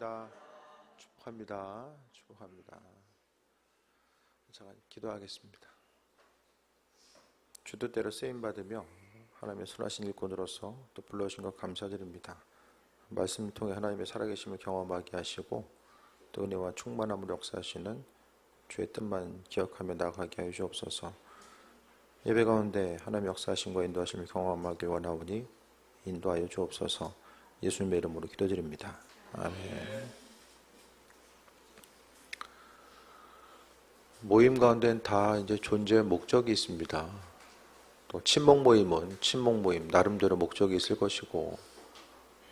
축복합니다. 축복합니다. 축복합니다. 제가 기도하겠습니다. 주 뜻대로 쓰임받으며 하나님의 선하신 일꾼으로서 또 불러주신 것 감사드립니다. 말씀을 통해 하나님의 살아계심을 경험하게 하시고 또 은혜와 충만함으로 역사하시는 주의 뜻만 기억하며 나아가게 하여 주옵소서. 예배 가운데 하나님의 역사하심과 인도하심을 경험하길 원하오니 인도하여 주옵소서. 예수님의 이름으로 기도드립니다. 아멘. 모임 가운데는 다 이제 존재의 목적이 있습니다. 또 친목 모임은 친목 모임 나름대로 목적이 있을 것이고,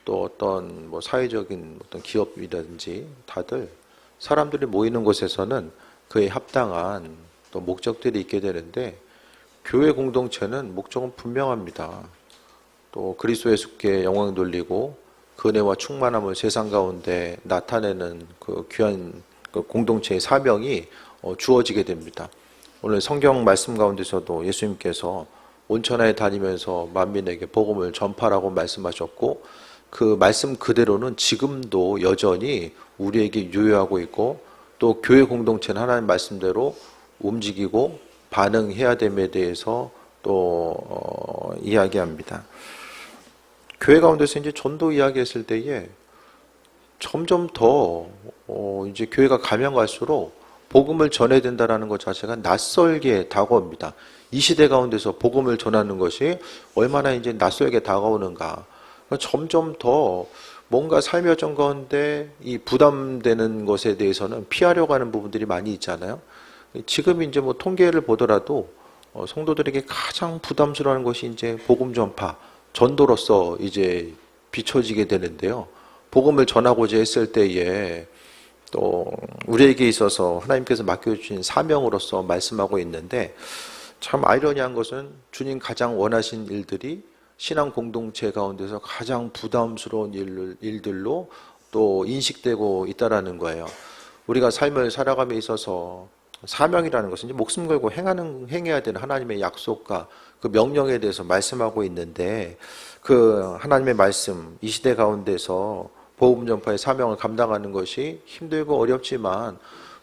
또 어떤 사회적인 어떤 기업이라든지 다들 사람들이 모이는 곳에서는 그에 합당한 또 목적들이 있게 되는데, 교회 공동체는 목적은 분명합니다. 또 그리스도 예수께 영광 돌리고 그 은혜와 충만함을 세상 가운데 나타내는 그 귀한 그 공동체의 사명이 주어지게 됩니다. 오늘 성경 말씀 가운데서도 예수님께서 온천하에 다니면서 만민에게 복음을 전파라고 말씀하셨고, 그 말씀 그대로는 지금도 여전히 우리에게 유효하고 있고, 또 교회 공동체는 하나님 말씀대로 움직이고 반응해야 됨에 대해서 또 이야기합니다. 교회 가운데서 이제 전도 이야기했을 때에 점점 더 이제 교회가 가면 갈수록 복음을 전해야 된다라는 것 자체가 낯설게 다가옵니다. 이 시대 가운데서 복음을 전하는 것이 얼마나 이제 낯설게 다가오는가. 점점 더 뭔가 삶의 여정 가운데 이 부담되는 것에 대해서는 피하려고 하는 부분들이 많이 있잖아요. 지금 이제 통계를 보더라도 성도들에게 가장 부담스러운 것이 이제 복음 전파, 전도로서 이제 비춰지게 되는데요. 복음을 전하고자 했을 때에 또 우리에게 있어서 하나님께서 맡겨주신 사명으로서 말씀하고 있는데, 참 아이러니한 것은 주님 가장 원하신 일들이 신앙 공동체 가운데서 가장 부담스러운 일들로 또 인식되고 있다라는 거예요. 우리가 삶을 살아감에 있어서 사명이라는 것은 이제 목숨 걸고 행해야 되는 하나님의 약속과 그 명령에 대해서 말씀하고 있는데, 그 하나님의 말씀, 이 시대 가운데서 복음 전파의 사명을 감당하는 것이 힘들고 어렵지만,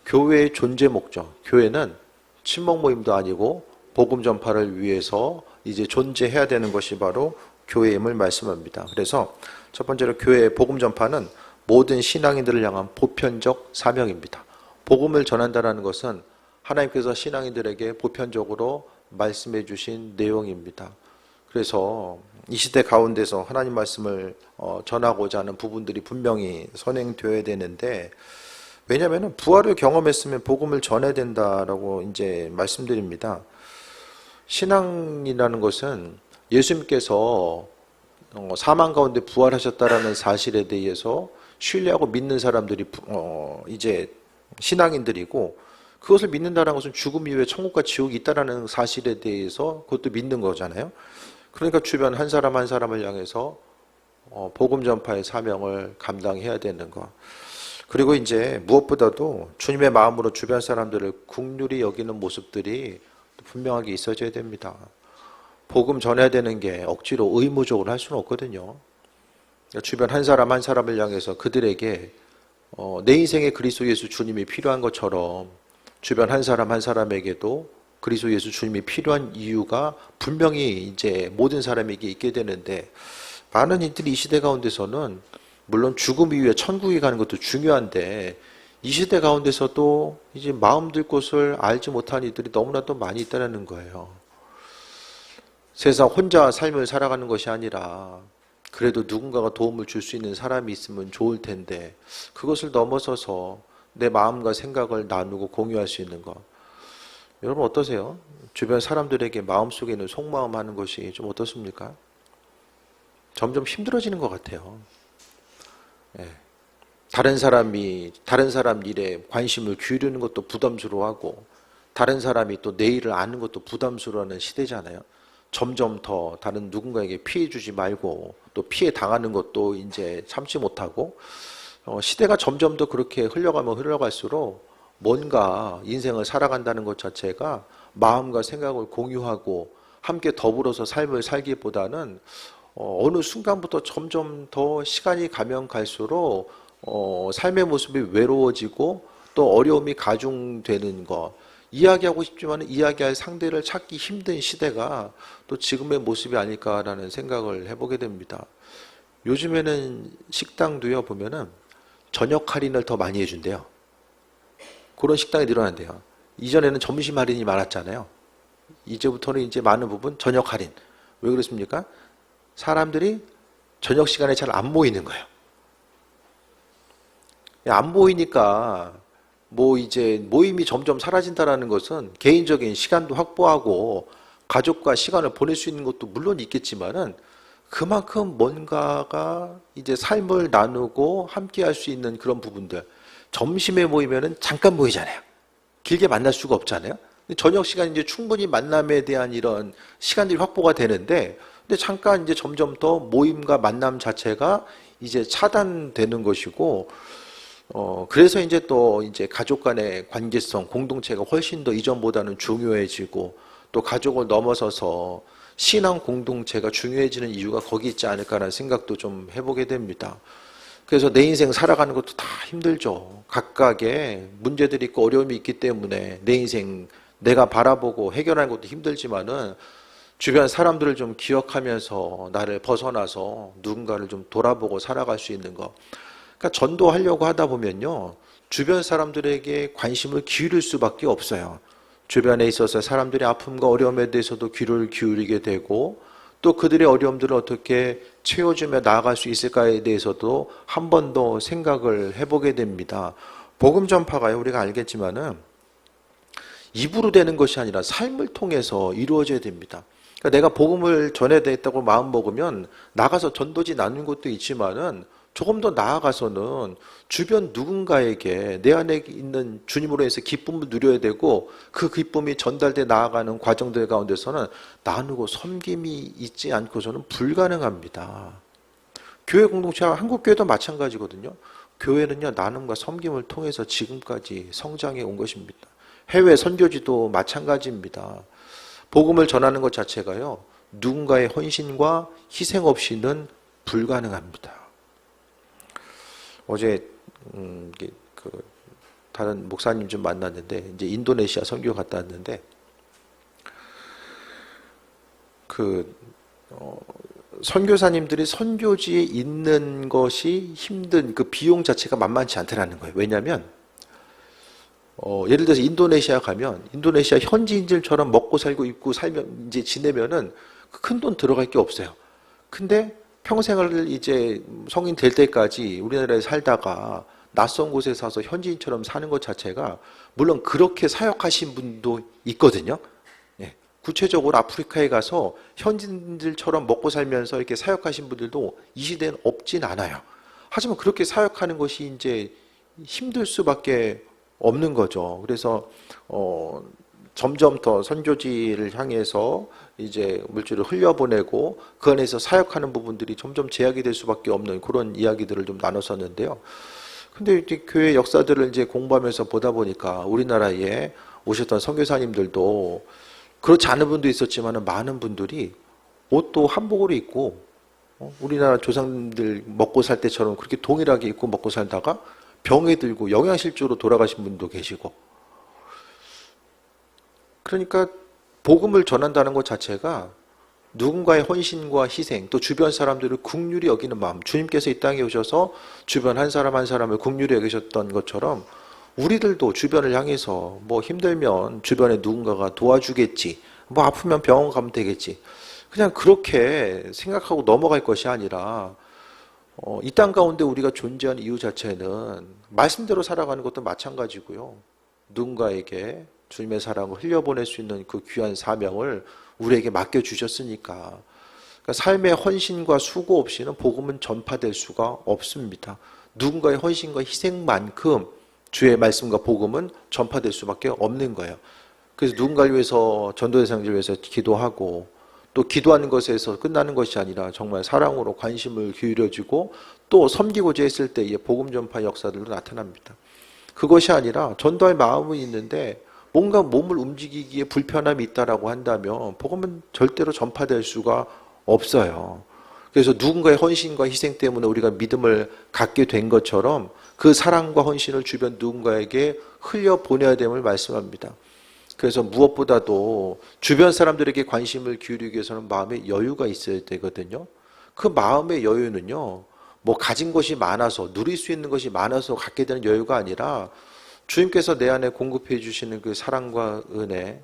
교회의 존재 목적, 교회는 친목 모임도 아니고 복음 전파를 위해서 이제 존재해야 되는 것이 바로 교회임을 말씀합니다. 그래서 첫 번째로 교회의 복음 전파는 모든 신앙인들을 향한 보편적 사명입니다. 복음을 전한다는 것은 하나님께서 신앙인들에게 보편적으로 말씀해 주신 내용입니다. 그래서 이 시대 가운데서 하나님 말씀을 전하고자 하는 부분들이 분명히 선행되어야 되는데, 왜냐하면 부활을 경험했으면 복음을 전해야 된다라고 이제 말씀드립니다. 신앙이라는 것은 예수님께서 사망 가운데 부활하셨다라는 사실에 대해서 신뢰하고 믿는 사람들이 이제 신앙인들이고, 그것을 믿는다는 것은 죽음 이후에 천국과 지옥이 있다는 사실에 대해서 그것도 믿는 거잖아요. 그러니까 주변 한 사람 한 사람을 향해서 복음 전파의 사명을 감당해야 되는 것. 그리고 이제 무엇보다도 주님의 마음으로 주변 사람들을 긍휼히 여기는 모습들이 분명하게 있어져야 됩니다. 복음 전해야 되는 게 억지로 의무적으로 할 수는 없거든요. 주변 한 사람 한 사람을 향해서 그들에게 내 인생에 그리스도 예수 주님이 필요한 것처럼 주변 한 사람 한 사람에게도 그리스도 예수 주님이 필요한 이유가 분명히 이제 모든 사람에게 있게 되는데, 많은 이들이 이 시대 가운데서는 물론 죽음 이후에 천국에 가는 것도 중요한데, 이 시대 가운데서도 이제 마음 들 곳을 알지 못하는 이들이 너무나도 많이 있다는 거예요. 세상 혼자 삶을 살아가는 것이 아니라 그래도 누군가가 도움을 줄 수 있는 사람이 있으면 좋을 텐데, 그것을 넘어서서 내 마음과 생각을 나누고 공유할 수 있는 것. 여러분 어떠세요? 주변 사람들에게 마음속에 있는 속마음 하는 것이 좀 어떻습니까? 점점 힘들어지는 것 같아요. 예. 다른 사람 일에 관심을 기울이는 것도 부담스러워하고, 다른 사람이 또 내 일을 아는 것도 부담스러워하는 시대잖아요. 점점 더 다른 누군가에게 피해 주지 말고 또 피해 당하는 것도 이제 참지 못하고, 시대가 점점 더 그렇게 흘러갈수록 뭔가 인생을 살아간다는 것 자체가 마음과 생각을 공유하고 함께 더불어서 삶을 살기보다는 어느 순간부터 점점 더 시간이 가면 갈수록 삶의 모습이 외로워지고 또 어려움이 가중되는 거, 이야기하고 싶지만 이야기할 상대를 찾기 힘든 시대가 또 지금의 모습이 아닐까라는 생각을 해보게 됩니다. 요즘에는 식당도요, 보면은 저녁 할인을 더 많이 해준대요. 그런 식당이 늘어난대요. 이전에는 점심 할인이 많았잖아요. 이제부터는 이제 많은 부분 저녁 할인. 왜 그렇습니까? 사람들이 저녁 시간에 잘 안 모이는 거예요. 안 모이니까 뭐 이제 모임이 점점 사라진다라는 것은 개인적인 시간도 확보하고 가족과 시간을 보낼 수 있는 것도 물론 있겠지만은 그만큼 뭔가가 이제 삶을 나누고 함께 할 수 있는 그런 부분들. 점심에 모이면은 잠깐 모이잖아요. 길게 만날 수가 없잖아요. 저녁 시간 이제 충분히 만남에 대한 이런 시간들이 확보가 되는데, 근데 잠깐 이제 점점 더 모임과 만남 자체가 이제 차단되는 것이고, 그래서 이제 또 이제 가족 간의 관계성, 공동체가 훨씬 더 이전보다는 중요해지고, 또 가족을 넘어서서 신앙 공동체가 중요해지는 이유가 거기 있지 않을까라는 생각도 좀 해보게 됩니다. 그래서 내 인생 살아가는 것도 다 힘들죠. 각각의 문제들이 있고 어려움이 있기 때문에 내 인생 내가 바라보고 해결하는 것도 힘들지만은 주변 사람들을 좀 기억하면서 나를 벗어나서 누군가를 좀 돌아보고 살아갈 수 있는 것. 그러니까 전도하려고 하다 보면요, 주변 사람들에게 관심을 기울일 수밖에 없어요. 주변에 있어서 사람들의 아픔과 어려움에 대해서도 귀를 기울이게 되고, 또 그들의 어려움들을 어떻게 채워주며 나아갈 수 있을까에 대해서도 한 번 더 생각을 해보게 됩니다. 복음 전파가요, 우리가 알겠지만은 입으로 되는 것이 아니라 삶을 통해서 이루어져야 됩니다. 그러니까 내가 복음을 전해야 되겠다고 마음 먹으면 나가서 전도지 나누는 것도 있지만은 조금 더 나아가서는 주변 누군가에게 내 안에 있는 주님으로 해서 기쁨을 누려야 되고, 그 기쁨이 전달돼 나아가는 과정들 가운데서는 나누고 섬김이 있지 않고서는 불가능합니다. 교회 공동체와 한국교회도 마찬가지거든요. 교회는요, 나눔과 섬김을 통해서 지금까지 성장해 온 것입니다. 해외 선교지도 마찬가지입니다. 복음을 전하는 것 자체가요, 누군가의 헌신과 희생 없이는 불가능합니다. 어제 다른 목사님 좀 만났는데, 이제 인도네시아 선교 갔다 왔는데, 선교사님들이 선교지에 있는 것이 힘든 그 비용 자체가 만만치 않더라는 거예요. 왜냐하면 예를 들어서 인도네시아 가면 인도네시아 현지인들처럼 먹고 살고 입고 살면 이제 지내면은 큰 돈 들어갈 게 없어요. 근데 평생을 이제 성인 될 때까지 우리나라에 살다가 낯선 곳에 사서 현지인처럼 사는 것 자체가, 물론 그렇게 사역하신 분도 있거든요. 예. 구체적으로 아프리카에 가서 현지인들처럼 먹고 살면서 이렇게 사역하신 분들도 이 시대는 없진 않아요. 하지만 그렇게 사역하는 것이 이제 힘들 수밖에 없는 거죠. 그래서 점점 더 선교지를 향해서 이제 물질을 흘려보내고 그 안에서 사역하는 부분들이 점점 제약이 될 수밖에 없는 그런 이야기들을 좀 나눴었는데요. 근데 이제 교회 역사들을 이제 공부하면서 보다 보니까 우리나라에 오셨던 선교사님들도 그렇지 않은 분도 있었지만 많은 분들이 옷도 한복으로 입고 우리나라 조상들 먹고 살 때처럼 그렇게 동일하게 입고 먹고 살다가 병에 들고 영양실조로 돌아가신 분도 계시고, 그러니까 복음을 전한다는 것 자체가 누군가의 헌신과 희생, 또 주변 사람들을 긍휼히 여기는 마음, 주님께서 이 땅에 오셔서 주변 한 사람 한 사람을 긍휼히 여기셨던 것처럼 우리들도 주변을 향해서 뭐 힘들면 주변에 누군가가 도와주겠지, 뭐 아프면 병원 가면 되겠지, 그냥 그렇게 생각하고 넘어갈 것이 아니라 이 땅 가운데 우리가 존재하는 이유 자체는 말씀대로 살아가는 것도 마찬가지고요. 누군가에게 주님의 사랑을 흘려보낼 수 있는 그 귀한 사명을 우리에게 맡겨주셨으니까, 그러니까 삶의 헌신과 수고 없이는 복음은 전파될 수가 없습니다. 누군가의 헌신과 희생만큼 주의 말씀과 복음은 전파될 수밖에 없는 거예요. 그래서 누군가를 위해서, 전도 대상자를 위해서 기도하고, 또 기도하는 것에서 끝나는 것이 아니라 정말 사랑으로 관심을 기울여주고 또 섬기고자 했을 때의 복음 전파 역사들도 나타납니다. 그것이 아니라 전도할 마음은 있는데 뭔가 몸을 움직이기에 불편함이 있다라고 한다면 복음은 절대로 전파될 수가 없어요. 그래서 누군가의 헌신과 희생 때문에 우리가 믿음을 갖게 된 것처럼 그 사랑과 헌신을 주변 누군가에게 흘려보내야 됨을 말씀합니다. 그래서 무엇보다도 주변 사람들에게 관심을 기울이기 위해서는 마음에 여유가 있어야 되거든요. 그 마음의 여유는요, 뭐 가진 것이 많아서, 누릴 수 있는 것이 많아서 갖게 되는 여유가 아니라 주님께서 내 안에 공급해 주시는 그 사랑과 은혜,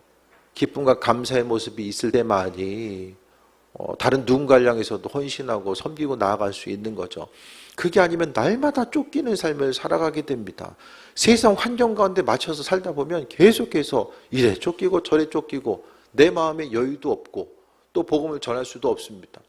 기쁨과 감사의 모습이 있을 때만이 다른 누군가를 향해서도 헌신하고 섬기고 나아갈 수 있는 거죠. 그게 아니면 날마다 쫓기는 삶을 살아가게 됩니다. 세상 환경 가운데 맞춰서 살다 보면 계속해서 이래 쫓기고 저래 쫓기고 내 마음에 여유도 없고 또 복음을 전할 수도 없습니다.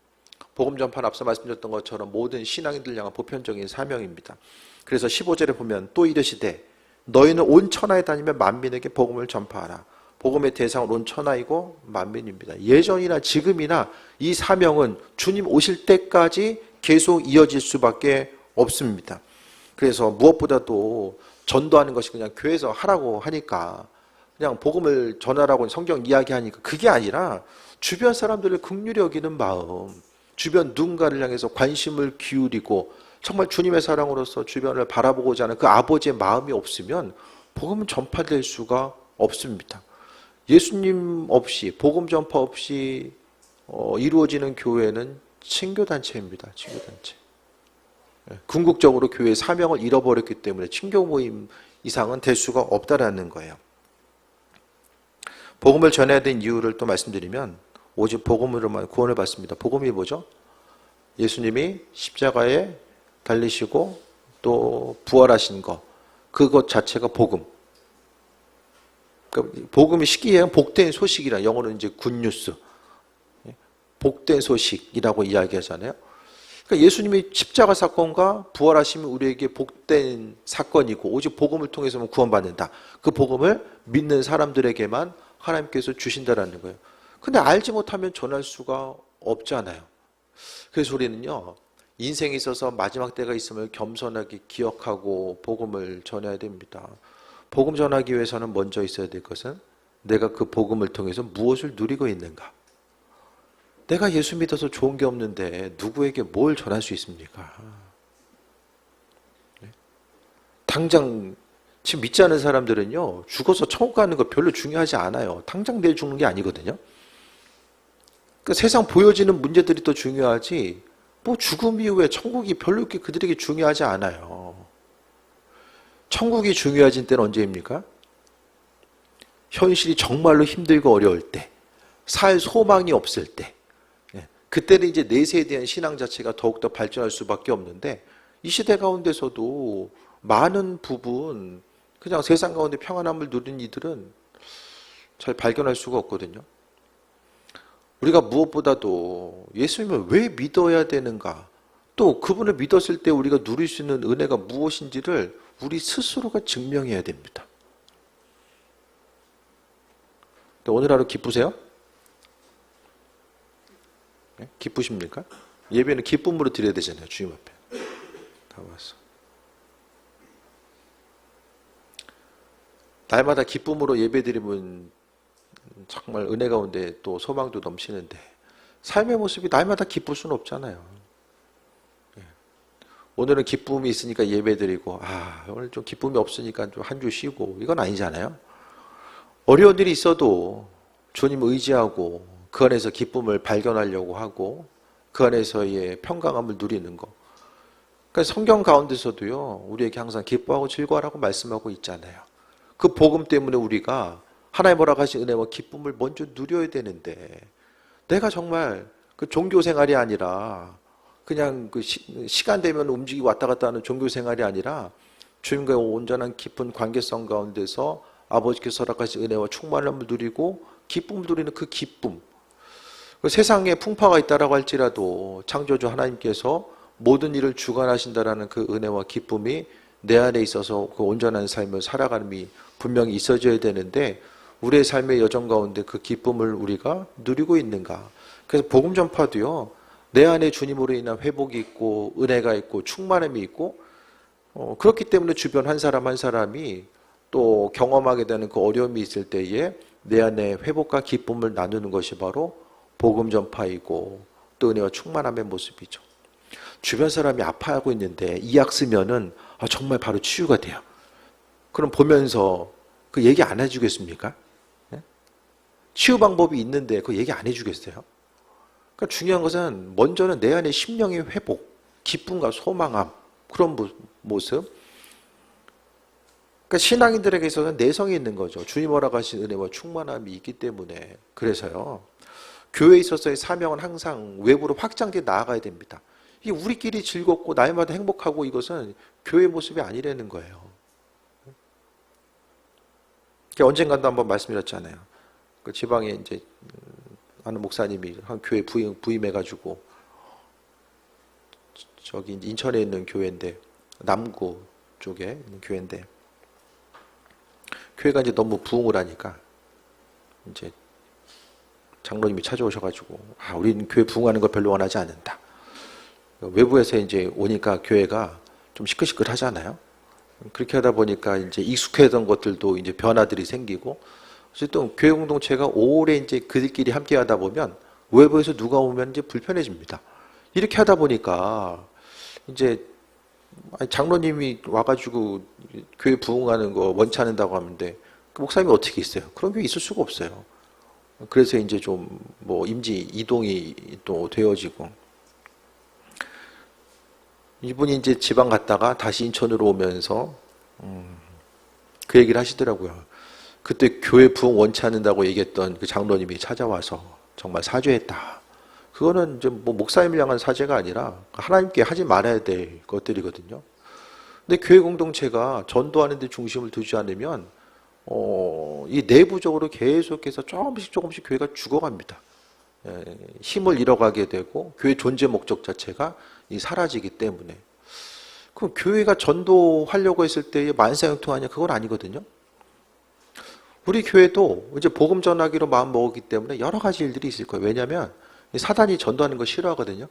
복음 전파는 앞서 말씀드렸던 것처럼 모든 신앙인들 향한 보편적인 사명입니다. 그래서 15절에 보면 또 이르시되 너희는 온 천하에 다니며 만민에게 복음을 전파하라. 복음의 대상은 온 천하이고 만민입니다. 예전이나 지금이나 이 사명은 주님 오실 때까지 계속 이어질 수밖에 없습니다. 그래서 무엇보다도 전도하는 것이 그냥 교회에서 하라고 하니까 그냥 복음을 전하라고 성경 이야기하니까 그게 아니라 주변 사람들을 긍휼히 여기는 마음, 주변 누군가를 향해서 관심을 기울이고 정말 주님의 사랑으로서 주변을 바라보고자 하는 그 아버지의 마음이 없으면 복음은 전파될 수가 없습니다. 예수님 없이 복음 전파 없이 이루어지는 교회는 친교단체입니다. 친교단체. 궁극적으로 교회의 사명을 잃어버렸기 때문에 친교 모임 이상은 될 수가 없다라는 거예요. 복음을 전해야 된 이유를 또 말씀드리면 오직 복음으로만 구원을 받습니다. 복음이 뭐죠? 예수님이 십자가에 달리시고 또 부활하신 것, 그것 자체가 복음. 그러니까 복음이 쉽게 복된 소식이라, 영어로는 이제 굿뉴스, 복된 소식이라고 이야기하잖아요. 그러니까 예수님의 십자가 사건과 부활하심이 우리에게 복된 사건이고 오직 복음을 통해서만 구원받는다. 그 복음을 믿는 사람들에게만 하나님께서 주신다라는 거예요. 근데 알지 못하면 전할 수가 없잖아요. 그래서 우리는요, 인생에 있어서 마지막 때가 있음을 겸손하게 기억하고 복음을 전해야 됩니다. 복음 전하기 위해서는 먼저 있어야 될 것은 내가 그 복음을 통해서 무엇을 누리고 있는가. 내가 예수 믿어서 좋은 게 없는데 누구에게 뭘 전할 수 있습니까? 당장 지금 믿지 않은 사람들은요, 죽어서 천국 가는 거 별로 중요하지 않아요. 당장 내일 죽는 게 아니거든요. 그러니까 세상 보여지는 문제들이 더 중요하지, 뭐 죽음 이후에 천국이 별로 이렇게 그들에게 중요하지 않아요. 천국이 중요해진 때는 언제입니까? 현실이 정말로 힘들고 어려울 때, 살 소망이 없을 때, 그때는 이제 내세에 대한 신앙 자체가 더욱더 발전할 수밖에 없는데, 이 시대 가운데서도 많은 부분 그냥 세상 가운데 평안함을 누린 이들은 잘 발견할 수가 없거든요. 우리가 무엇보다도 예수님을 왜 믿어야 되는가, 또 그분을 믿었을 때 우리가 누릴 수 있는 은혜가 무엇인지를 우리 스스로가 증명해야 됩니다. 오늘 하루 기쁘세요? 네? 기쁘십니까? 예배는 기쁨으로 드려야 되잖아요. 주님 앞에 다 와서 날마다 기쁨으로 예배드리면 정말 은혜 가운데 또 소망도 넘치는데, 삶의 모습이 날마다 기쁠 수는 없잖아요. 오늘은 기쁨이 있으니까 예배드리고, 오늘 좀 기쁨이 없으니까 좀 한 주 쉬고, 이건 아니잖아요. 어려운 일이 있어도 주님 의지하고 그 안에서 기쁨을 발견하려고 하고 그 안에서의 평강함을 누리는 것. 그러니까 성경 가운데서도요, 우리에게 항상 기뻐하고 즐거워하라고 말씀하고 있잖아요. 그 복음 때문에 우리가 하나님 허락하신 하신 은혜와 기쁨을 먼저 누려야 되는데, 내가 정말 그 종교 생활이 아니라 그냥 그 시간 되면 움직이고 왔다 갔다 하는 종교 생활이 아니라 주님과의 온전한 깊은 관계성 가운데서 아버지께서 허락하신 은혜와 충만함을 누리고 기쁨을 누리는 그 기쁨. 그 세상에 풍파가 있다라고 할지라도 창조주 하나님께서 모든 일을 주관하신다라는 그 은혜와 기쁨이 내 안에 있어서 그 온전한 삶을 살아가는이 분명히 있어져야 되는데, 우리의 삶의 여정 가운데 그 기쁨을 우리가 누리고 있는가. 그래서 복음 전파도요, 내 안에 주님으로 인한 회복이 있고 은혜가 있고 충만함이 있고, 그렇기 때문에 주변 한 사람 한 사람이 또 경험하게 되는 그 어려움이 있을 때에 내 안에 회복과 기쁨을 나누는 것이 바로 복음 전파이고, 또 은혜와 충만함의 모습이죠. 주변 사람이 아파하고 있는데 이 약 쓰면은 정말 바로 치유가 돼요. 그럼 보면서 그 얘기 안 해주겠습니까? 네? 치유 방법이 있는데 그 얘기 안 해주겠어요? 그러니까 중요한 것은 먼저는 내 안의 심령의 회복, 기쁨과 소망함, 그런 모습. 그러니까 신앙인들에게 있어서는 내성이 있는 거죠. 주님 허락하신 은혜와 충만함이 있기 때문에. 그래서요, 교회에 있어서의 사명은 항상 외부로 확장돼 나아가야 됩니다. 이게 우리끼리 즐겁고 날마다 행복하고 이것은 교회 모습이 아니라는 거예요. 언젠가도 한번 말씀드렸잖아요. 그 지방에 이제 아는 목사님이 한 교회 부임해가지고 저기 인천에 있는 교회인데 남구 쪽에 있는 교회인데 교회가 이제 너무 부흥을 하니까 이제 장로님이 찾아오셔가지고 우리는 교회 부흥하는 거 별로 원하지 않는다. 외부에서 이제 오니까 교회가 좀 시끌시끌하잖아요. 그렇게 하다 보니까 이제 익숙했던 것들도 이제 변화들이 생기고 어쨌든 교회 공동체가 오래 이제 그들끼리 함께 하다 보면 외부에서 누가 오면 이제 불편해집니다. 이렇게 하다 보니까 이제 장로님이 와가지고 교회 부흥하는 거 원치 않는다고 하는데 그 목사님이 어떻게 있어요? 그런 교회 있을 수가 없어요. 그래서 이제 좀 뭐 임지 이동이 또 되어지고 이분이 이제 지방 갔다가 다시 인천으로 오면서 그 얘기를 하시더라고요. 그때 교회 부흥 원치 않는다고 얘기했던 그 장로님이 찾아와서 정말 사죄했다. 그거는 이제 뭐 목사님을 향한 사죄가 아니라 하나님께 하지 말아야 될 것들이거든요. 근데 교회 공동체가 전도하는 데 중심을 두지 않으면 이 내부적으로 계속해서 조금씩 교회가 죽어갑니다. 힘을 잃어가게 되고 교회 존재 목적 자체가 사라지기 때문에. 그럼 교회가 전도하려고 했을 때 만사형통하냐? 그건 아니거든요. 우리 교회도 이제 복음 전하기로 마음 먹었기 때문에 여러 가지 일들이 있을 거예요. 왜냐하면 사단이 전도하는 거 싫어하거든요.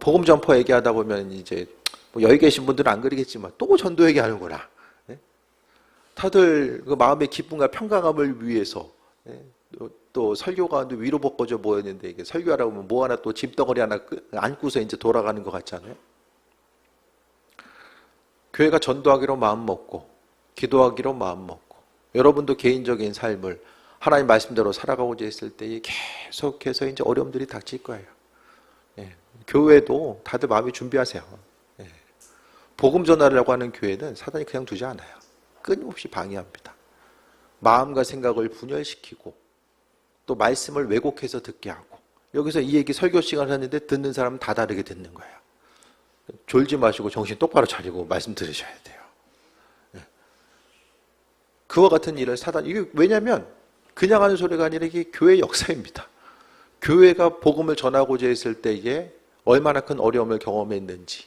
복음 전파 얘기하다 보면 이제 뭐 여기 계신 분들은 안 그러겠지만 또 전도 얘기하는구나. 다들 그 마음의 기쁨과 평강함을 위해서 또 설교 가운데 위로 벗겨져 모였는데 이게 설교하라고 하면 뭐 하나 또 짐덩어리 하나 안고서 이제 돌아가는 것 같잖아요. 교회가 전도하기로 마음 먹고 기도하기로 마음 먹고 여러분도 개인적인 삶을 하나님 말씀대로 살아가고자 했을 때 계속해서 이제 어려움들이 닥칠 거예요. 교회도 다들 마음이 준비하세요. 복음 전하려고 하는 교회는 사단이 그냥 두지 않아요. 끊임없이 방해합니다. 마음과 생각을 분열시키고 또 말씀을 왜곡해서 듣게 하고 여기서 이 얘기 설교 시간을 하는데 듣는 사람은 다 다르게 듣는 거예요. 졸지 마시고 정신 똑바로 차리고 말씀 들으셔야 돼요. 그와 같은 일을 이게 왜냐하면 그냥 하는 소리가 아니라 이게 교회의 역사입니다. 교회가 복음을 전하고자 했을 때에 얼마나 큰 어려움을 경험했는지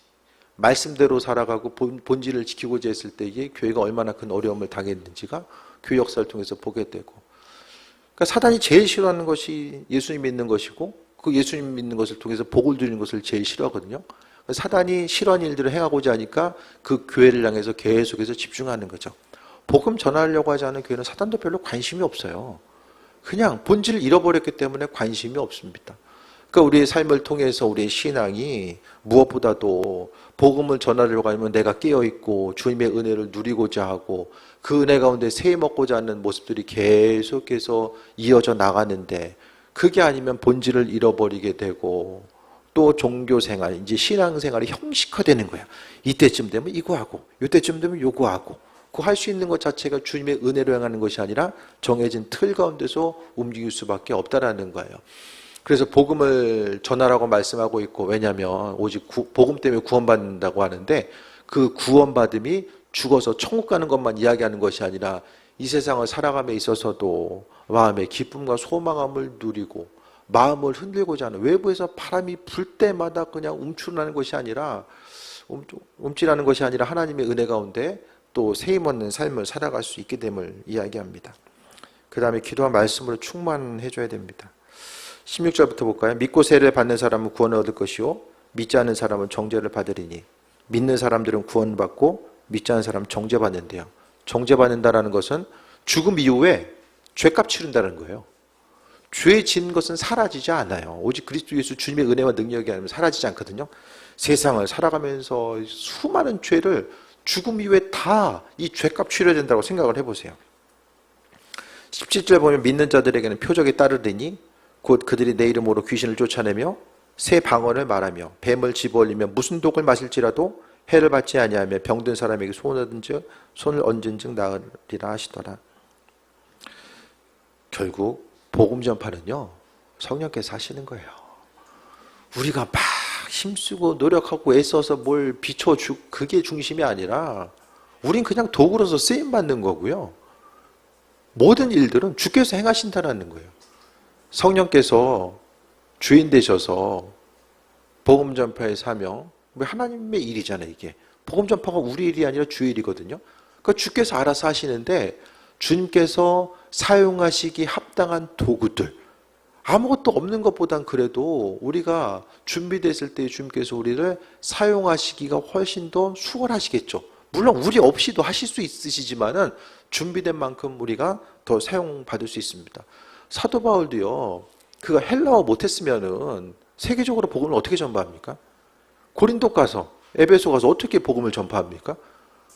말씀대로 살아가고 본질을 지키고자 했을 때에 교회가 얼마나 큰 어려움을 당했는지가 교회 역사를 통해서 보게 되고 그러니까 사단이 제일 싫어하는 것이 예수님 믿는 것이고 그 예수님 믿는 것을 통해서 복을 누리는 것을 제일 싫어하거든요. 사단이 싫어하는 일들을 행하고자 하니까 그 교회를 향해서 계속해서 집중하는 거죠. 복음 전하려고 하지 않은 교회는 사단도 별로 관심이 없어요. 그냥 본질을 잃어버렸기 때문에 관심이 없습니다. 그러니까 우리의 삶을 통해서 우리의 신앙이 무엇보다도 복음을 전하려고 하면 내가 깨어있고 주님의 은혜를 누리고자 하고 그 은혜 가운데 새 먹고자 하는 모습들이 계속해서 이어져 나가는데 그게 아니면 본질을 잃어버리게 되고 또 종교생활, 이제 신앙생활이 형식화되는 거야. 이때쯤 되면 이거 하고 이때쯤 되면 요거 하고 그 할 수 있는 것 자체가 주님의 은혜로 행하는 것이 아니라 정해진 틀 가운데서 움직일 수밖에 없다라는 거예요. 그래서 복음을 전하라고 말씀하고 있고 왜냐하면 오직 복음 때문에 구원받는다고 하는데 그 구원받음이 죽어서 천국 가는 것만 이야기하는 것이 아니라 이 세상을 살아감에 있어서도 마음의 기쁨과 소망함을 누리고 마음을 흔들고자 하는 외부에서 바람이 불 때마다 그냥 움찔하는 것이 아니라 움찔하는 것이 아니라 하나님의 은혜 가운데 또 세임 얻는 삶을 살아갈 수 있게 됨을 이야기합니다. 그 다음에 기도와 말씀으로 충만해줘야 됩니다. 16절부터 볼까요? 믿고 세례를 받는 사람은 구원을 얻을 것이요 믿지 않는 사람은 정죄를 받으리니 믿는 사람들은 구원받고 믿지 않는 사람은 정죄받는데요. 정죄받는다라는 것은 죽음 이후에 죄값 치른다는 거예요. 죄 지은 것은 사라지지 않아요. 오직 그리스도 예수 주님의 은혜와 능력이 아니면 사라지지 않거든요. 세상을 살아가면서 수많은 죄를 죽음 이후에 다 이 죄값 치러야 된다고 생각을 해보세요. 17절 보면 믿는 자들에게는 표적이 따르리니 곧 그들이 내 이름으로 귀신을 쫓아내며 새 방언을 말하며 뱀을 집어올리며 무슨 독을 마실지라도 해를 받지 아니하며 병든 사람에게 손을 얹은 즉 나으리라 하시더라. 결국 복음 전파는요, 성령께서 하시는 거예요. 우리가 막 힘쓰고 노력하고 애써서 뭘 비춰주 그게 중심이 아니라 우린 그냥 도구로서 쓰임 받는 거고요. 모든 일들은 주께서 행하신다는 거예요. 성령께서 주인 되셔서 복음 전파의 사명, 하나님의 일이잖아요, 이게. 복음 전파가 우리 일이 아니라 주 일이거든요. 그러니까 주께서 알아서 하시는데 주님께서 사용하시기 합당한 도구들, 아무것도 없는 것보단 그래도 우리가 준비됐을 때 주님께서 우리를 사용하시기가 훨씬 더 수월하시겠죠. 물론 우리 없이도 하실 수 있으시지만은 준비된 만큼 우리가 더 사용받을 수 있습니다. 사도 바울도요, 그가 헬라어 못했으면은 세계적으로 복음을 어떻게 전파합니까? 고린도 가서, 에베소 가서 어떻게 복음을 전파합니까?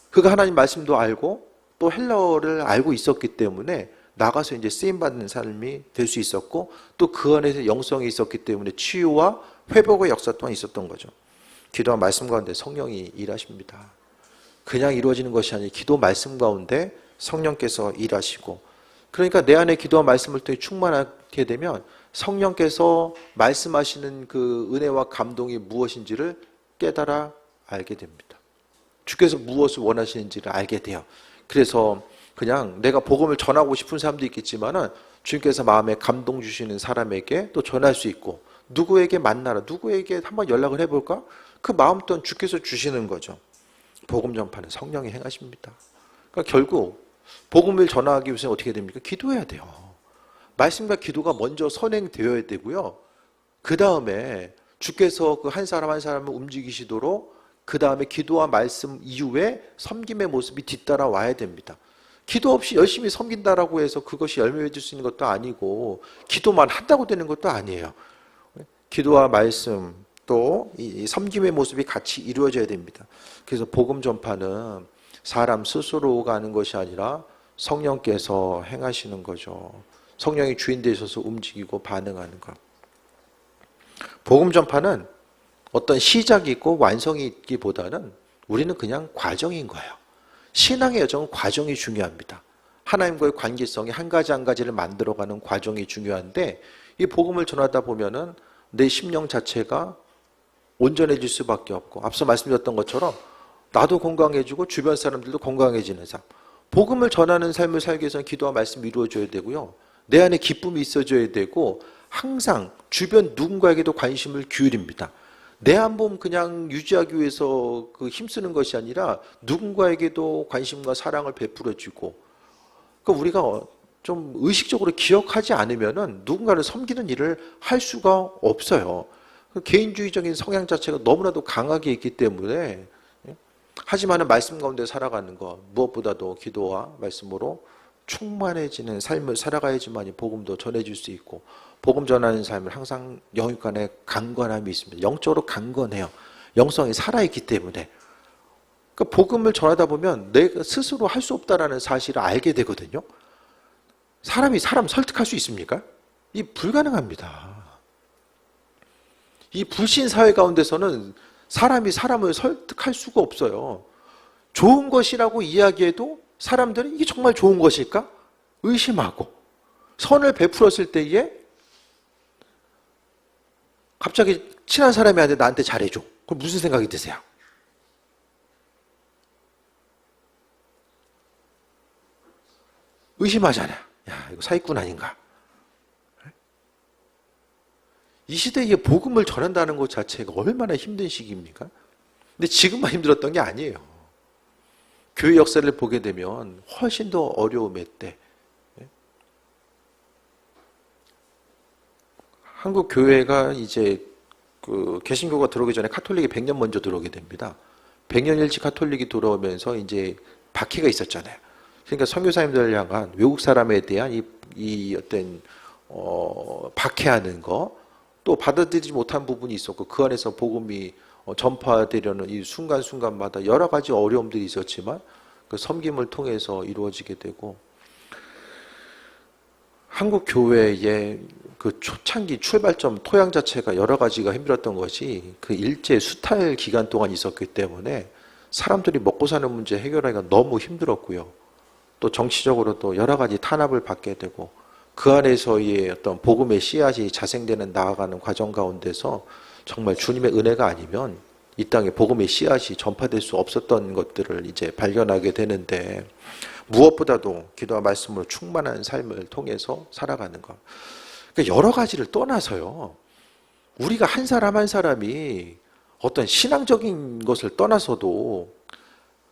그가 하나님 말씀도 알고 또 헬라어를 알고 있었기 때문에 나가서 이제 쓰임받는 삶이 될 수 있었고 또 그 안에서 영성이 있었기 때문에 치유와 회복의 역사 또한 있었던 거죠. 기도와 말씀 가운데 성령이 일하십니다. 그냥 이루어지는 것이 아니라 기도 말씀 가운데 성령께서 일하시고, 그러니까 내 안에 기도와 말씀을 통해 충만하게 되면 성령께서 말씀하시는 그 은혜와 감동이 무엇인지를 깨달아 알게 됩니다. 주께서 무엇을 원하시는지를 알게 돼요. 그래서 그냥 내가 복음을 전하고 싶은 사람도 있겠지만은 주님께서 마음에 감동 주시는 사람에게 또 전할 수 있고, 누구에게 만나라, 누구에게 한번 연락을 해볼까? 그 마음 또한 주께서 주시는 거죠. 복음 전파는 성령이 행하십니다. 그러니까 결국 복음을 전하기 위해서 어떻게 됩니까? 기도해야 돼요. 말씀과 기도가 먼저 선행되어야 되고요. 그 다음에 주께서 그 한 사람 한 사람을 움직이시도록 그 다음에 기도와 말씀 이후에 섬김의 모습이 뒤따라 와야 됩니다. 기도 없이 열심히 섬긴다라고 해서 그것이 열매 맺을 수 있는 것도 아니고 기도만 한다고 되는 것도 아니에요. 기도와 말씀 또 이 섬김의 모습이 같이 이루어져야 됩니다. 그래서 복음 전파는 사람 스스로가 하는 것이 아니라 성령께서 행하시는 거죠. 성령이 주인 되셔서 움직이고 반응하는 것. 복음 전파는 어떤 시작이 있고 완성이 있기보다는 우리는 그냥 과정인 거예요. 신앙의 여정은 과정이 중요합니다. 하나님과의 관계성이 한 가지 한 가지를 만들어가는 과정이 중요한데, 이 복음을 전하다 보면은 내 심령 자체가 온전해질 수밖에 없고, 앞서 말씀드렸던 것처럼 나도 건강해지고 주변 사람들도 건강해지는 삶. 복음을 전하는 삶을 살기 위해서는 기도와 말씀이 이루어져야 되고요. 내 안에 기쁨이 있어져야 되고 항상 주변 누군가에게도 관심을 기울입니다. 내 한 몸 그냥 유지하기 위해서 그 힘쓰는 것이 아니라 누군가에게도 관심과 사랑을 베풀어주고, 그러니까 우리가 좀 의식적으로 기억하지 않으면은 누군가를 섬기는 일을 할 수가 없어요. 개인주의적인 성향 자체가 너무나도 강하게 있기 때문에, 하지만은 말씀 가운데 살아가는 것, 무엇보다도 기도와 말씀으로 충만해지는 삶을 살아가야지만이 복음도 전해질 수 있고, 복음 전하는 삶을 항상 영육간에 강건함이 있습니다. 영적으로 강건해요. 영성이 살아있기 때문에. 그러니까 복음을 전하다 보면 내가 스스로 할 수 없다라는 사실을 알게 되거든요. 사람이 사람 설득할 수 있습니까? 이 불가능합니다. 이 불신 사회 가운데서는 사람이 사람을 설득할 수가 없어요. 좋은 것이라고 이야기해도 사람들은 이게 정말 좋은 것일까? 의심하고, 선을 베풀었을 때에 갑자기 친한 사람이 나한테 잘해줘. 그럼 무슨 생각이 드세요? 의심하잖아요. 야, 이거 사기꾼 아닌가? 이 시대에 복음을 전한다는 것 자체가 얼마나 힘든 시기입니까? 근데 지금만 힘들었던 게 아니에요. 교회 역사를 보게 되면 훨씬 더 어려움의 때, 한국 교회가 이제 그 개신교가 들어오기 전에 카톨릭이 100년 먼저 들어오게 됩니다. 100년 일찍 카톨릭이 들어오면서 이제 박해가 있었잖아요. 그러니까 선교사님들을 향한 외국 사람에 대한 이 어떤 박해하는 거, 또 받아들이지 못한 부분이 있었고 그 안에서 복음이 전파되려는 이 순간순간마다 여러 가지 어려움들이 있었지만 그 섬김을 통해서 이루어지게 되고, 한국 교회의 그 초창기 출발점 토양 자체가 여러 가지가 힘들었던 것이 그 일제 수탈 기간 동안 있었기 때문에 사람들이 먹고 사는 문제 해결하기가 너무 힘들었고요. 또 정치적으로도 여러 가지 탄압을 받게 되고 그 안에서의 어떤 복음의 씨앗이 자생되는 나아가는 과정 가운데서 정말 주님의 은혜가 아니면 이 땅에 복음의 씨앗이 전파될 수 없었던 것들을 이제 발견하게 되는데, 무엇보다도 기도와 말씀으로 충만한 삶을 통해서 살아가는 것. 그러니까 여러 가지를 떠나서요, 우리가 한 사람 한 사람이 어떤 신앙적인 것을 떠나서도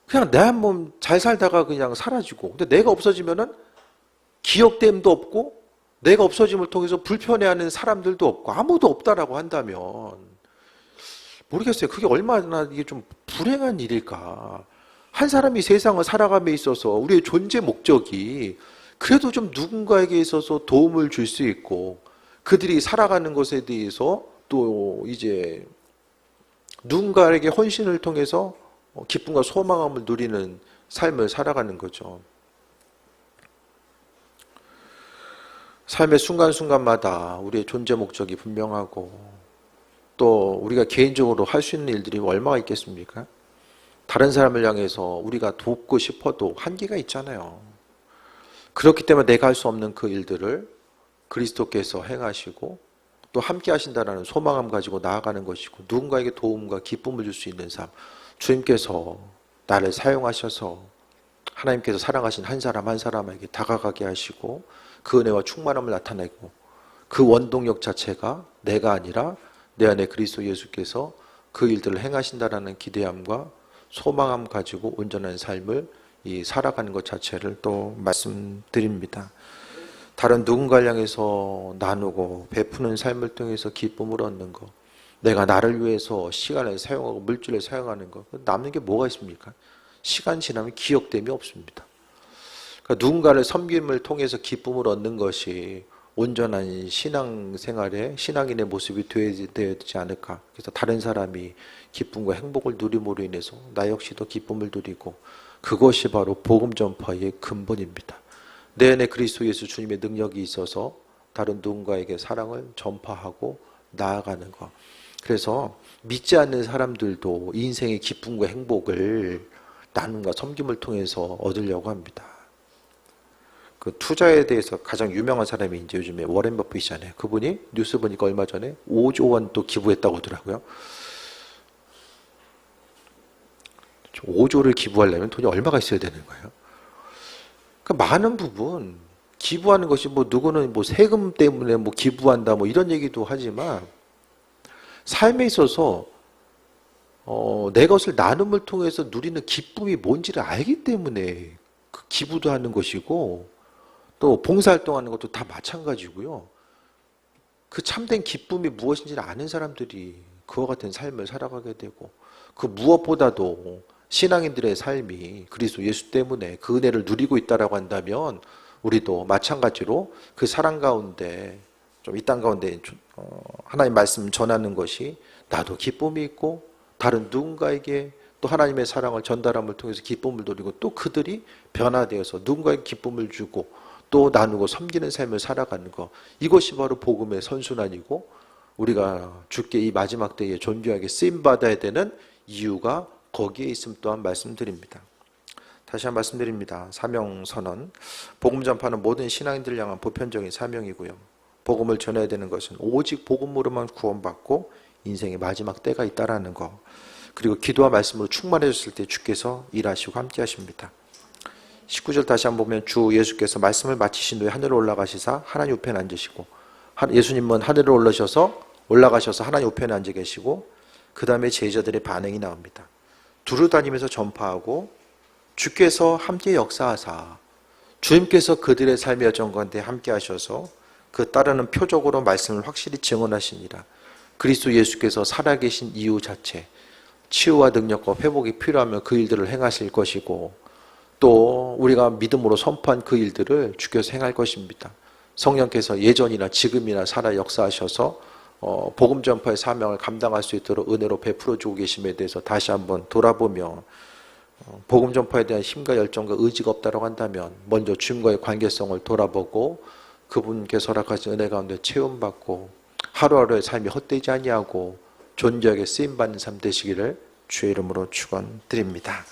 그냥 내 한 몸 잘 살다가 그냥 사라지고, 근데 내가 없어지면은 기억됨도 없고 내가 없어짐을 통해서 불편해하는 사람들도 없고 아무도 없다라고 한다면 모르겠어요. 그게 얼마나 이게 좀 불행한 일일까. 한 사람이 세상을 살아감에 있어서 우리의 존재 목적이 그래도 좀 누군가에게 있어서 도움을 줄 수 있고 그들이 살아가는 것에 대해서 또 이제 누군가에게 헌신을 통해서 기쁨과 소망함을 누리는 삶을 살아가는 거죠. 삶의 순간순간마다 우리의 존재 목적이 분명하고 또 우리가 개인적으로 할 수 있는 일들이 얼마나 있겠습니까? 다른 사람을 향해서 우리가 돕고 싶어도 한계가 있잖아요. 그렇기 때문에 내가 할 수 없는 그 일들을 그리스도께서 행하시고 또 함께 하신다는 소망함 가지고 나아가는 것이고, 누군가에게 도움과 기쁨을 줄 수 있는 삶, 주님께서 나를 사용하셔서 하나님께서 사랑하신 한 사람 한 사람에게 다가가게 하시고 그 은혜와 충만함을 나타내고, 그 원동력 자체가 내가 아니라 내 안에 그리스도 예수께서 그 일들을 행하신다라는 기대함과 소망함 가지고 온전한 삶을 살아가는 것 자체를 또 말씀드립니다. 다른 누군가를 향해서 나누고 베푸는 삶을 통해서 기쁨을 얻는 것, 내가 나를 위해서 시간을 사용하고 물질을 사용하는 것, 남는 게 뭐가 있습니까? 시간 지나면 기억됨이 없습니다. 그러니까 누군가를 섬김을 통해서 기쁨을 얻는 것이 온전한 신앙생활의 신앙인의 모습이 되어야 되지 않을까. 그래서 다른 사람이 기쁨과 행복을 누림으로 인해서 나 역시도 기쁨을 누리고, 그것이 바로 복음 전파의 근본입니다. 내 안에 그리스도 예수 주님의 능력이 있어서 다른 누군가에게 사랑을 전파하고 나아가는 것. 그래서 믿지 않는 사람들도 인생의 기쁨과 행복을 나눔과 섬김을 통해서 얻으려고 합니다. 그 투자에 대해서 가장 유명한 사람이 이제 요즘에 워렌 버핏이잖아요. 그분이 뉴스 보니까 얼마 전에 5조 원 또 기부했다고 하더라고요. 5조를 기부하려면 돈이 얼마가 있어야 되는 거예요? 그러니까 많은 부분 기부하는 것이 뭐 누구는 뭐 세금 때문에 뭐 기부한다 뭐 이런 얘기도 하지만, 삶에 있어서 내 것을 나눔을 통해서 누리는 기쁨이 뭔지를 알기 때문에 그 기부도 하는 것이고, 또 봉사활동하는 것도 다 마찬가지고요. 그 참된 기쁨이 무엇인지를 아는 사람들이 그와 같은 삶을 살아가게 되고, 그 무엇보다도 신앙인들의 삶이 그리스도 예수 때문에 그 은혜를 누리고 있다라고 한다면 우리도 마찬가지로 그 사랑 가운데 좀 이 땅 가운데 하나님 말씀 전하는 것이 나도 기쁨이 있고 다른 누군가에게 또 하나님의 사랑을 전달함을 통해서 기쁨을 누리고 또 그들이 변화되어서 누군가에게 기쁨을 주고 또 나누고 섬기는 삶을 살아가는 것, 이것이 바로 복음의 선순환이고 우리가 주께 이 마지막 때에 존귀하게 쓰임받아야 되는 이유가 거기에 있음 또한 말씀드립니다. 다시 한번 말씀드립니다. 사명선언, 복음 전파는 모든 신앙인들을 향한 보편적인 사명이고요. 복음을 전해야 되는 것은 오직 복음으로만 구원받고 인생의 마지막 때가 있다라는 것, 그리고 기도와 말씀으로 충만해졌을 때 주께서 일하시고 함께 하십니다. 19절 다시 한번 보면, 주 예수께서 말씀을 마치신 후에 하늘로 올라가시사 하나님 우편에 앉으시고, 예수님은 하늘로 올라가셔서 하나님 우편에 앉아 계시고, 그 다음에 제자들의 반응이 나옵니다. 두루 다니면서 전파하고 주께서 함께 역사하사 주님께서 그들의 삶의 여정 가운데 함께 하셔서 그 따르는 표적으로 말씀을 확실히 증언하시니라. 그리스도 예수께서 살아계신 이유 자체, 치유와 능력과 회복이 필요하면 그 일들을 행하실 것이고 또 우리가 믿음으로 선포한 그 일들을 주께서 행할 것입니다. 성령께서 예전이나 지금이나 살아 역사하셔서 복음 전파의 사명을 감당할 수 있도록 은혜로 베풀어 주고 계심에 대해서 다시 한번 돌아보며 복음 전파에 대한 힘과 열정과 의지가 없다고 한다면 먼저 주님과의 관계성을 돌아보고 그분께서 허락하신 은혜 가운데 체험받고 하루하루의 삶이 헛되지 아니하고 존귀하게 쓰임받는 삶 되시기를 주의 이름으로 축원드립니다.